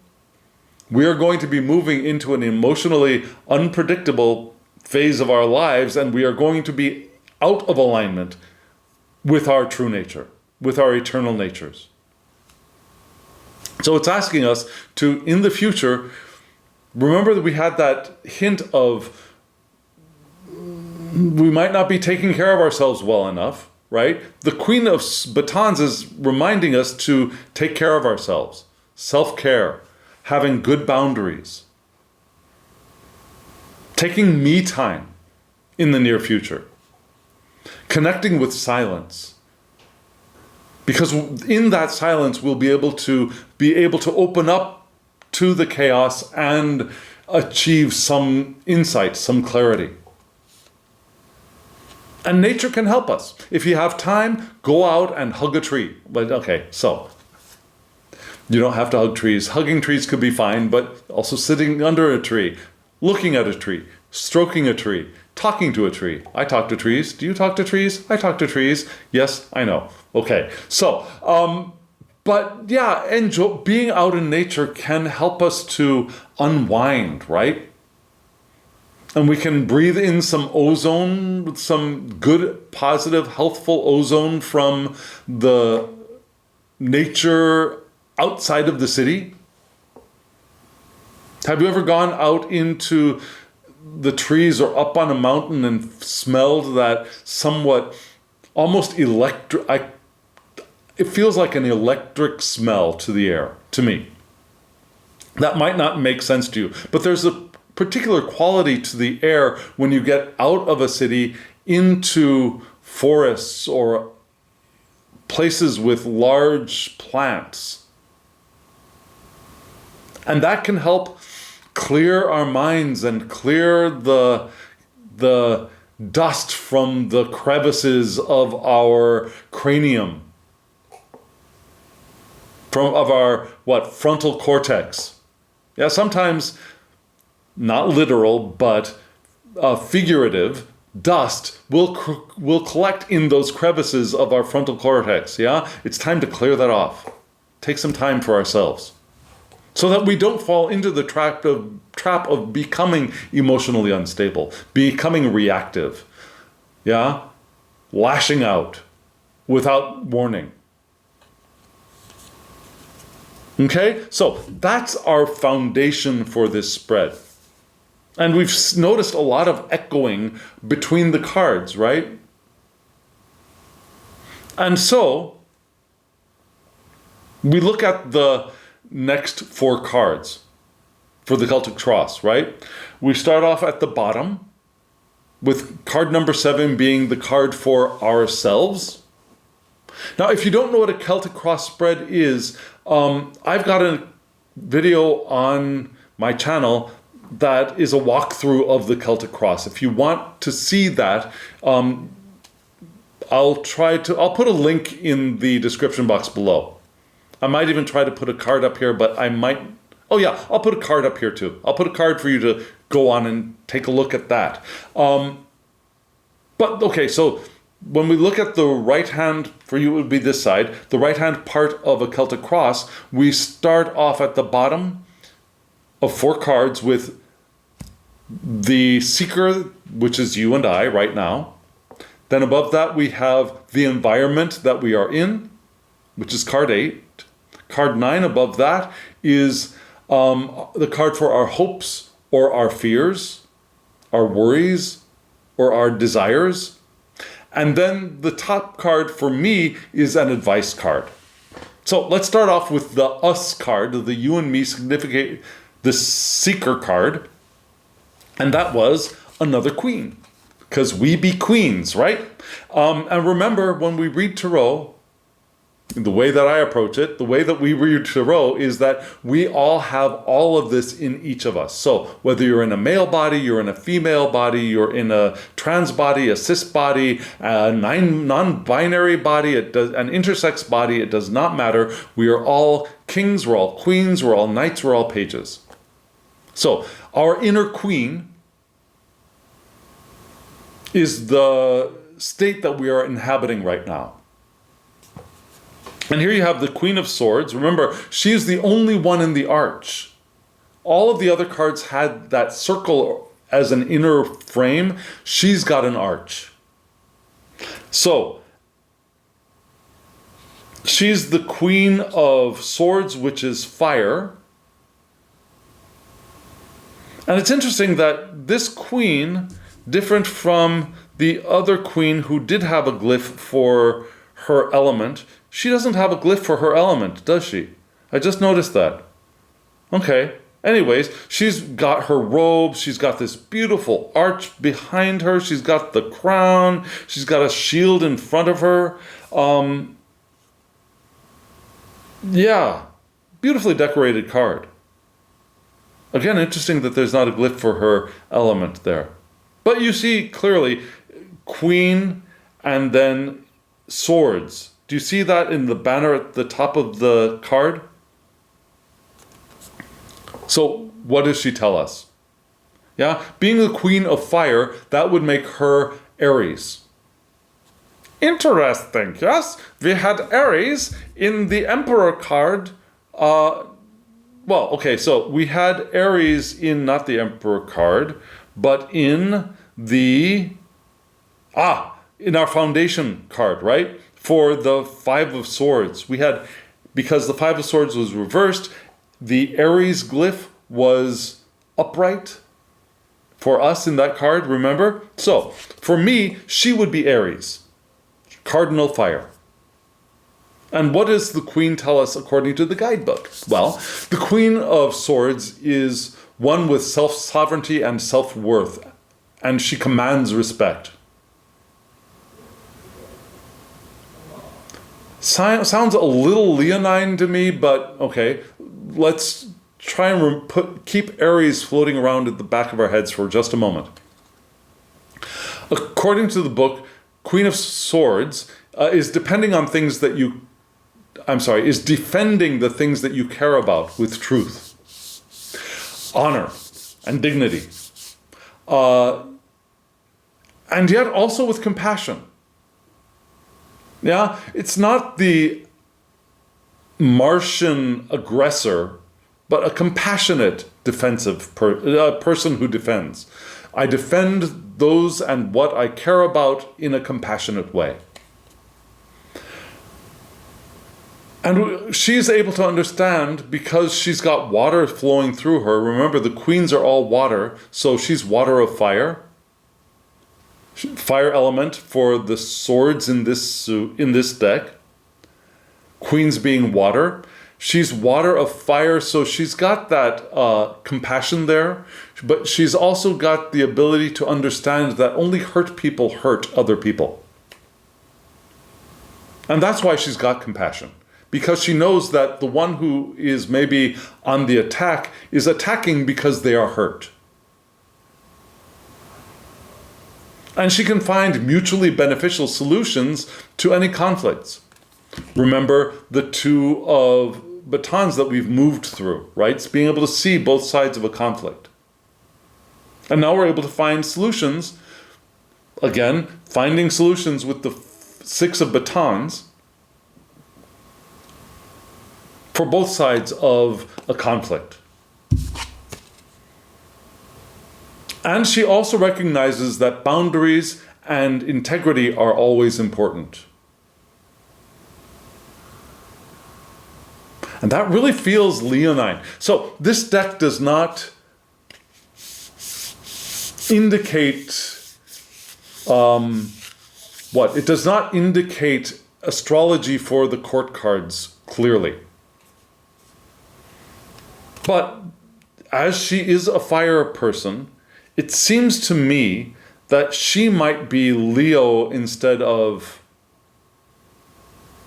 we are going to be moving into an emotionally unpredictable phase of our lives, and we are going to be out of alignment with our true nature, with our eternal natures. So it's asking us to, in the future, remember that we had that hint of we might not be taking care of ourselves well enough, right? The Queen of Batons is reminding us to take care of ourselves, self-care, having good boundaries, taking me time in the near future, connecting with silence. Because in that silence, we'll be able to open up to the chaos and achieve some insight, some clarity. And nature can help us. If you have time, go out and hug a tree. But okay, so you don't have to hug trees. Hugging trees could be fine, but also sitting under a tree, looking at a tree, stroking a tree, talking to a tree. I talk to trees. Do you talk to trees? I talk to trees. Yes, I know. Okay, so, but yeah, being out in nature can help us to unwind, right? And we can breathe in some ozone, some good, positive, healthful ozone from the nature outside of the city. Have you ever gone out into the trees or up on a mountain and smelled that somewhat almost electric, it feels like an electric smell to the air, to me. That might not make sense to you, but there's a particular quality to the air when you get out of a city into forests or places with large plants. And that can help clear our minds and clear the dust from the crevices of our cranium, of our frontal cortex. Yeah, sometimes not literal, but figurative dust will collect in those crevices of our frontal cortex. Yeah, it's time to clear that off. Take some time for ourselves, so that we don't fall into the trap of becoming emotionally unstable, becoming reactive, yeah, lashing out without warning. Okay, so that's our foundation for this spread. And we've noticed a lot of echoing between the cards, right? And so we look at the next 4 cards for the Celtic Cross, right? We start off at the bottom with card number 7 being the card for ourselves. Now, if you don't know what a Celtic Cross spread is, I've got a video on my channel that is a walkthrough of the Celtic Cross. If you want to see that, I'll put a link in the description box below. I might even try to put a card up here, but I'll put a card up here too. I'll put a card for you to go on and take a look at that. But okay, so when we look at the right hand, for you it would be this side, the right hand part of a Celtic Cross, we start off at the bottom of 4 cards with the Seeker, which is you and I right now. Then above that we have the environment that we are in, which is card 8. Card 9 above that is the card for our hopes or our fears, our worries or our desires. And then the top card for me is an advice card. So let's start off with the us card, the you and me significant, the Seeker card. And that was another queen, because we be queens, right? And remember, when we read Tarot, the way that I approach it, the way that we read Tarot is that we all have all of this in each of us. So whether you're in a male body, you're in a female body, you're in a trans body, a cis body, a non-binary body, an intersex body, it does not matter. We are all kings, we're all queens, we're all knights, we're all pages. So our inner queen is the state that we are inhabiting right now. And here you have the Queen of Swords. Remember, she is the only one in the arch. All of the other cards had that circle as an inner frame. She's got an arch. So, she's the Queen of Swords, which is fire. And it's interesting that this queen, different from the other queen who did have a glyph for her element, she doesn't have a glyph for her element, does she? I just noticed that. Okay. Anyways, she's got her robe. She's got this beautiful arch behind her. She's got the crown. She's got a shield in front of her. Yeah. Beautifully decorated card. Again, interesting that there's not a glyph for her element there. But you see clearly queen and then swords. Do you see that in the banner at the top of the card? So what does she tell us? Yeah, being the queen of fire, that would make her Aries. Interesting, yes? We had Aries in the Emperor card. So we had Aries in not the Emperor card, but in the... in our foundation card, right? For the Five of Swords. We had, because the Five of Swords was reversed, the Aries glyph was upright for us in that card, remember? So, for me, she would be Aries. Cardinal fire. And what does the Queen tell us according to the guidebook? Well, the Queen of Swords is one with self-sovereignty and self-worth, and she commands respect. Sounds a little leonine to me, but okay, let's try and keep Aries floating around at the back of our heads for just a moment. According to the book, Queen of Swords is defending the things that you care about with truth, honor, and dignity, and yet also with compassion. Yeah, it's not the Martian aggressor, but a compassionate defensive person who defends. I defend those and what I care about in a compassionate way. And she's able to understand because she's got water flowing through her. Remember, the queens are all water, so she's water of fire. Fire element for the swords in this deck. Queens being water. She's water of fire, so she's got that compassion there, but she's also got the ability to understand that only hurt people hurt other people. And that's why she's got compassion, because she knows that the one who is maybe on the attack is attacking because they are hurt. And she can find mutually beneficial solutions to any conflicts. Remember the two of batons that we've moved through, right? It's being able to see both sides of a conflict. And now we're able to find solutions. Again, finding solutions with the Six of Batons for both sides of a conflict. And she also recognizes that boundaries and integrity are always important. And that really feels leonine. So this deck does not indicate It does not indicate astrology for the court cards clearly. But as she is a fire person, it seems to me that she might be Leo instead of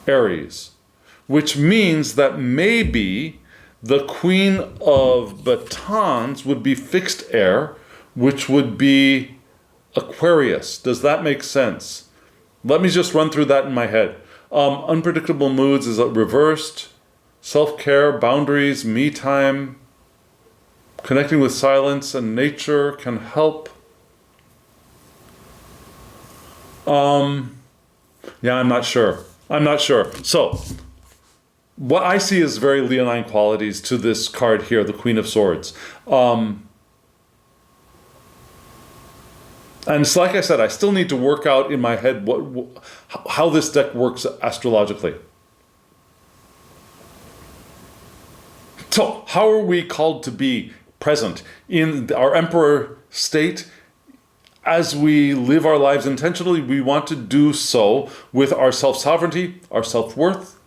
Aries, which means that maybe the Queen of Batons would be fixed air, which would be Aquarius. Does that make sense? Let me just run through that in my head. Unpredictable moods is reversed. Self-care, boundaries, me time, connecting with silence and nature can help. Yeah, I'm not sure. So, what I see is very leonine qualities to this card here, the Queen of Swords. And so, like I said, I still need to work out in my head how this deck works astrologically. So, how are we called to be present in our Emperor state? As we live our lives intentionally, we want to do so with our self-sovereignty, our self-worth,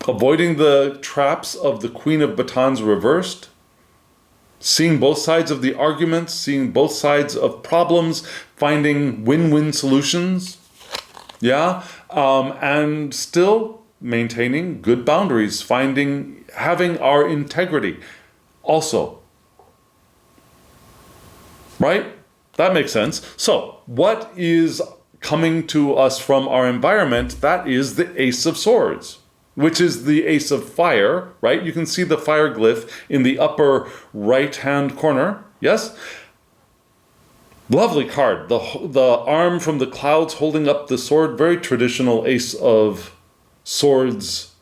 avoiding the traps of the Queen of Batons reversed, seeing both sides of the arguments, seeing both sides of problems, finding win-win solutions, and still maintaining good boundaries, having our integrity. also. Right? That makes sense. So, what is coming to us from our environment? That is the Ace of Swords, which is the Ace of Fire, right? You can see the fire glyph in the upper right-hand corner. Yes? Lovely card. The arm from the clouds holding up the sword. Very traditional Ace of Swords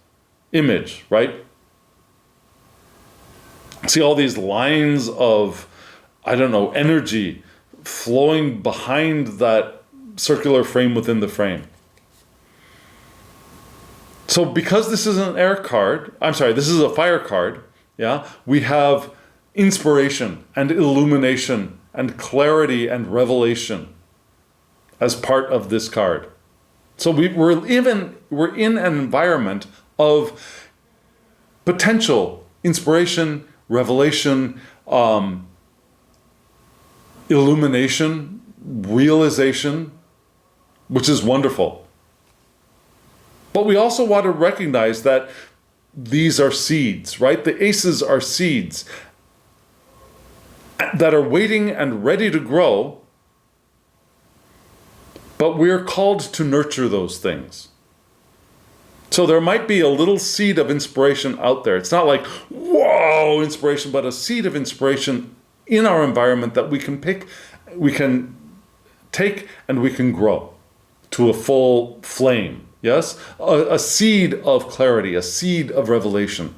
image, right? See all these lines of, I don't know, energy flowing behind that circular frame within the frame. So because this is an air card, this is a fire card, yeah, we have inspiration and illumination and clarity and revelation as part of this card. So we're in an environment of potential inspiration, revelation, illumination, realization, which is wonderful. But we also want to recognize that these are seeds, right? The aces are seeds that are waiting and ready to grow, but we're called to nurture those things. So there might be a little seed of inspiration out there. It's not like, whoa, inspiration, but a seed of inspiration in our environment that we can pick, we can take, and we can grow to a full flame. Yes? A seed of clarity, a seed of revelation.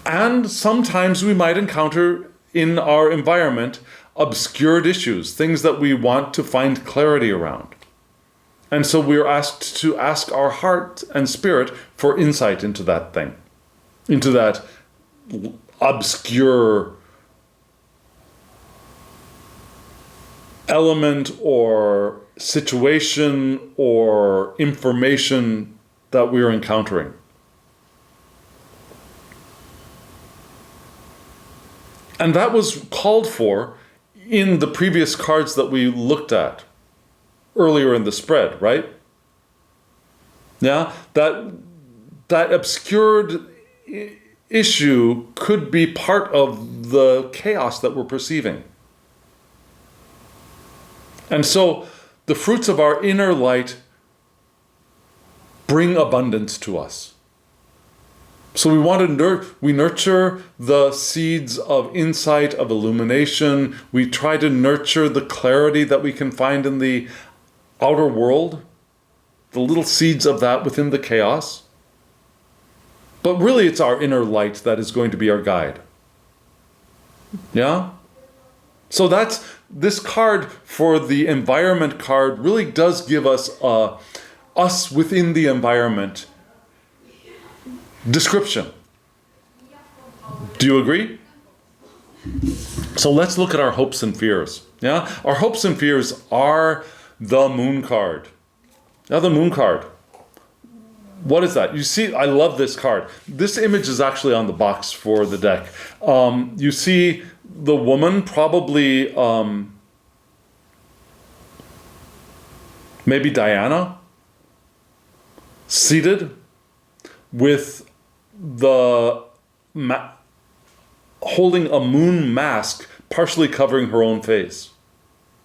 And sometimes we might encounter in our environment obscured issues, things that we want to find clarity around. And so we're asked to ask our heart and spirit for insight into that thing, into that obscure element or situation or information that we're encountering. And that was called for in the previous cards that we looked at earlier in the spread, right? Yeah, that obscured issue could be part of the chaos that we're perceiving. And so the fruits of our inner light bring abundance to us. So we want to nurture the seeds of insight, of illumination. We try to nurture the clarity that we can find in the outer world, the little seeds of that within the chaos. But really it's our inner light that is going to be our guide. Yeah? So that's this card for the environment card really does give us us within the environment description. Do you agree? So let's look at our hopes and fears. Yeah? Our hopes and fears are the moon card. Now the moon card. What is that? You see, I love this card. This image is actually on the box for the deck. You see the woman, probably maybe Diana, seated with holding a moon mask partially covering her own face,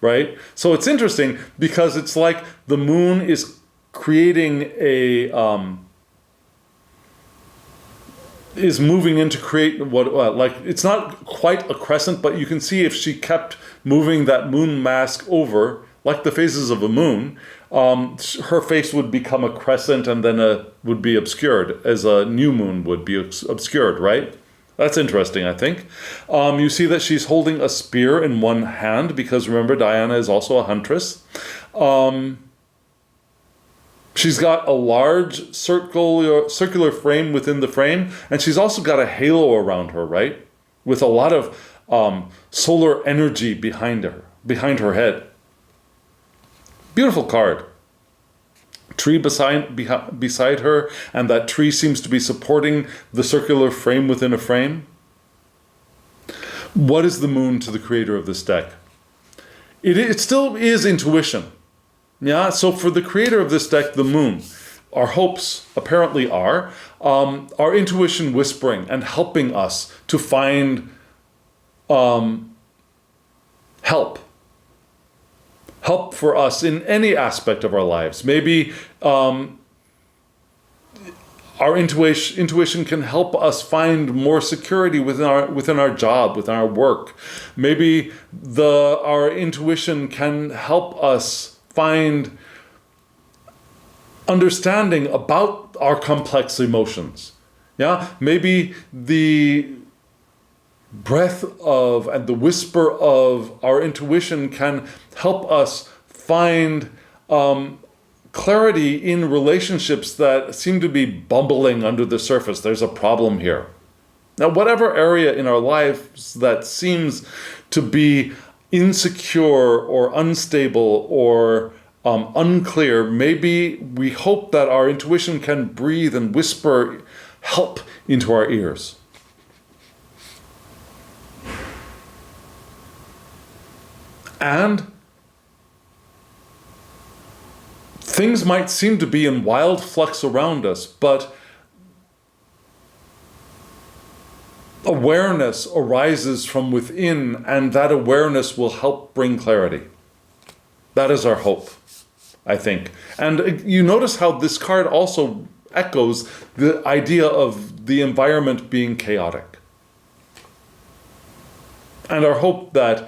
right? So it's interesting because it's like the moon is creating is moving in to create what like it's not quite a crescent, but you can see if she kept moving that moon mask over like the phases of a moon, her face would become a crescent and then would be obscured as a new moon would be obscured, right? That's interesting, I think. You see that she's holding a spear in one hand because remember, Diana is also a huntress. She's got a large circular frame within the frame, and she's also got a halo around her, right? With a lot of solar energy behind her head. Beautiful card. Tree beside her, and that tree seems to be supporting the circular frame within a frame. What is the moon to the creator of this deck? It still is intuition. Yeah, so for the creator of this deck, the moon, our hopes apparently are our intuition whispering and helping us to find help for us in any aspect of our lives. Maybe our intuition can help us find more security within our job, within our work. Maybe our intuition can help us find understanding about our complex emotions. Yeah, maybe the breath of and the whisper of our intuition can help us find clarity in relationships that seem to be bubbling under the surface. There's a problem here. Now, whatever area in our lives that seems to be insecure or unstable or unclear, maybe we hope that our intuition can breathe and whisper help into our ears. And things might seem to be in wild flux around us, but awareness arises from within, and that awareness will help bring clarity. That is our hope, I think. And you notice how this card also echoes the idea of the environment being chaotic. And our hope that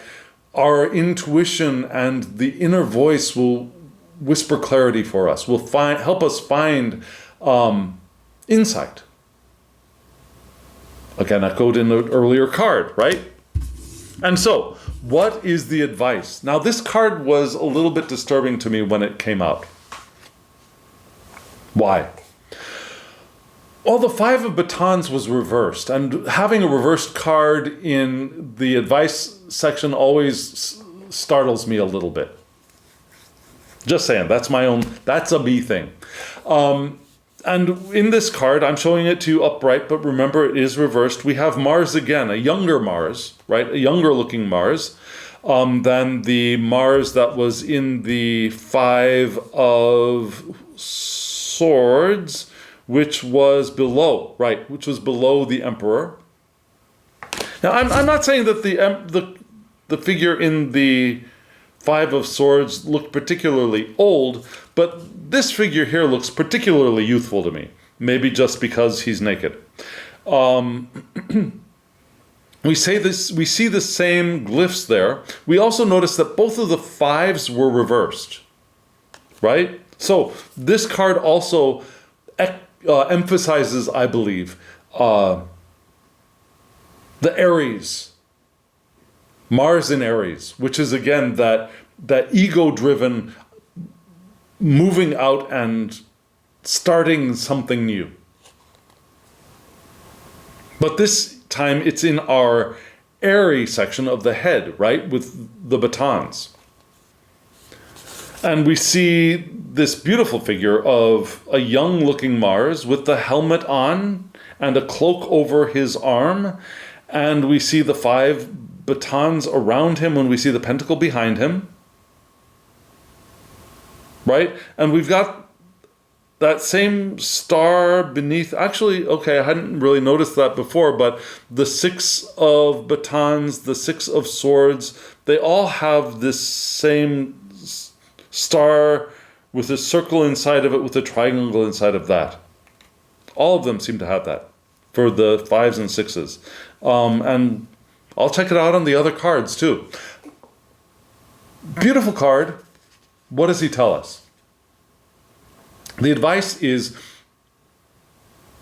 our intuition and the inner voice will whisper clarity for us, will help us find insight. Again, echoed in an earlier card, right? And so, what is the advice? Now, this card was a little bit disturbing to me when it came out. Why? Well, the Five of Batons was reversed, and having a reversed card in the advice section always startles me a little bit. Just saying, that's a me thing. And in this card, I'm showing it to you upright, but remember it is reversed. We have Mars again, a younger Mars, right? A younger looking Mars than the Mars that was in the Five of Swords, which was below the Emperor. Now, I'm not saying that the figure in the Five of Swords looked particularly old, but this figure here looks particularly youthful to me. Maybe just because he's naked. We see the same glyphs there. We also notice that both of the fives were reversed, right? So this card also emphasizes, I believe, the Aries, Mars in Aries, which is again that ego-driven moving out and starting something new. But this time it's in our airy section of the head, right, with the batons. And we see this beautiful figure of a young-looking Mars with the helmet on and a cloak over his arm. And we see the five batons around him when we see the pentacle behind him. Right? And we've got that same star beneath. Actually, okay, I hadn't really noticed that before, but the Six of Batons, the Six of Swords, they all have this same star with a circle inside of it with a triangle inside of that. All of them seem to have that for the fives and sixes. And I'll check it out on the other cards too. Beautiful card. What does he tell us? The advice is,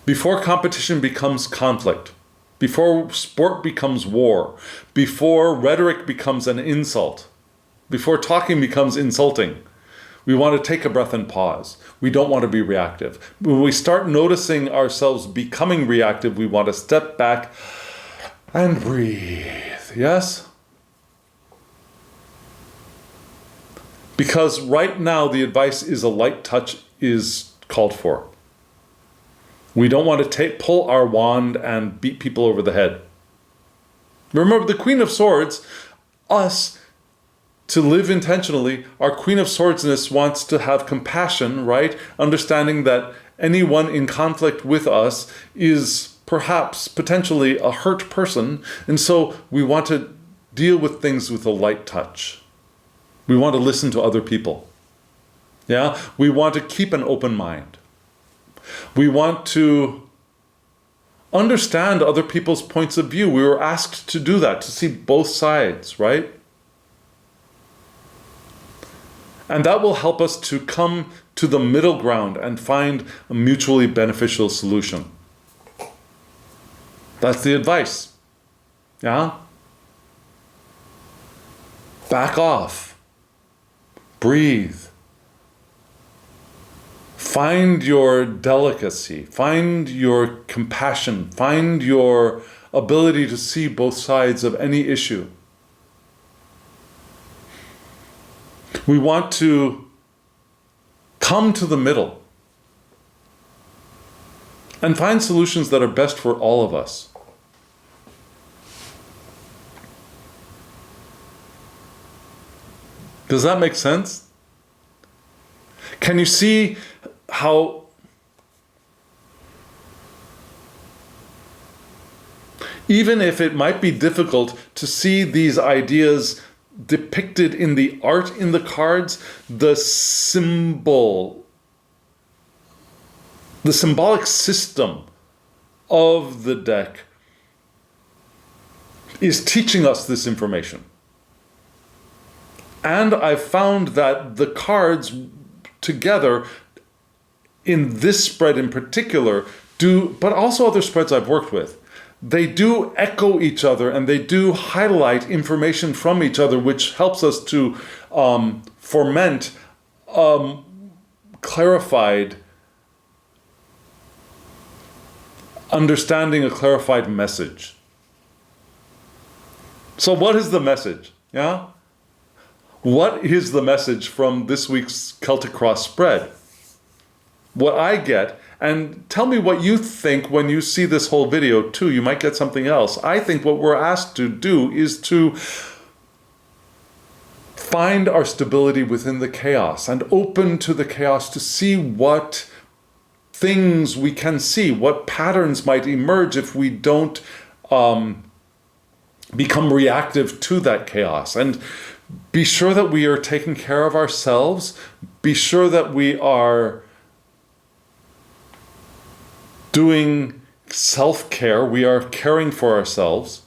before competition becomes conflict, before sport becomes war, before rhetoric becomes an insult, before talking becomes insulting, we want to take a breath and pause. We don't want to be reactive. When we start noticing ourselves becoming reactive, we want to step back and breathe. Yes? Because right now the advice is a light touch is called for. We don't want to pull our wand and beat people over the head. Remember, the Queen of Swords, us, to live intentionally, our Queen of Swordsness wants to have compassion, right? Understanding that anyone in conflict with us is perhaps potentially a hurt person. And so we want to deal with things with a light touch. We want to listen to other people. Yeah? We want to keep an open mind. We want to understand other people's points of view. We were asked to do that, to see both sides, right? And that will help us to come to the middle ground and find a mutually beneficial solution. That's the advice. Yeah? Back off. Breathe. Find your delicacy. Find your compassion. Find your ability to see both sides of any issue. We want to come to the middle and find solutions that are best for all of us. Does that make sense? Can you see how even if it might be difficult to see these ideas depicted in the art in the cards, the symbolic system of the deck is teaching us this information. And I've found that the cards together in this spread in particular do, but also other spreads I've worked with, they do echo each other and they do highlight information from each other, which helps us to foment clarified understanding, a clarified message. So what is the message? Yeah? What is the message from this week's Celtic Cross spread? What I get, and tell me what you think when you see this whole video too, you might get something else. I think what we're asked to do is to find our stability within the chaos and open to the chaos to see what things we can see, what patterns might emerge if we don't become reactive to that chaos. And be sure that we are taking care of ourselves. Be sure that we are doing self-care. We are caring for ourselves.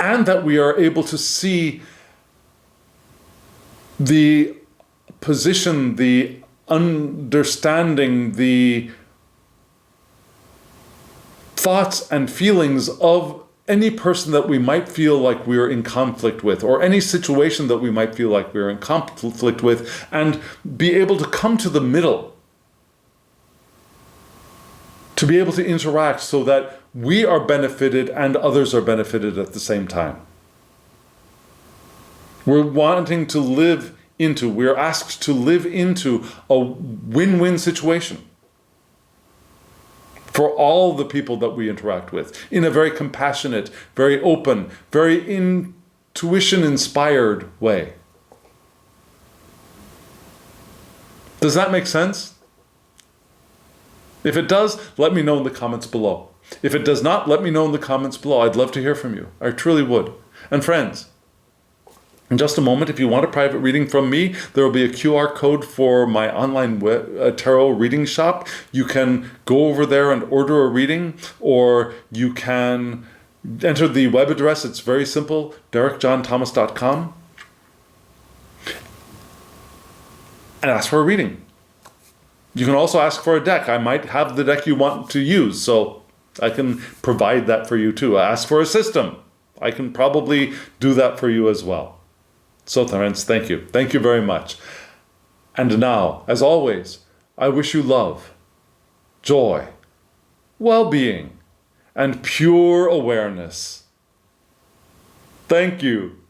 And that we are able to see the position, the understanding, the thoughts and feelings of any person that we might feel like we're in conflict with, or any situation that we might feel like we're in conflict with, and be able to come to the middle, to be able to interact so that we are benefited and others are benefited at the same time. We're wanting to live into, we're asked to live into a win-win situation for all the people that we interact with, in a very compassionate, very open, very intuition-inspired way. Does that make sense? If it does, let me know in the comments below. If it does not, let me know in the comments below. I'd love to hear from you. I truly would. And friends, in just a moment, if you want a private reading from me, there will be a QR code for my online tarot reading shop. You can go over there and order a reading, or you can enter the web address. It's very simple, derekjohnthomas.com, and ask for a reading. You can also ask for a deck. I might have the deck you want to use, so I can provide that for you too. Ask for a system. I can probably do that for you as well. So friends, thank you. Thank you very much. And now, as always, I wish you love, joy, well-being, and pure awareness. Thank you.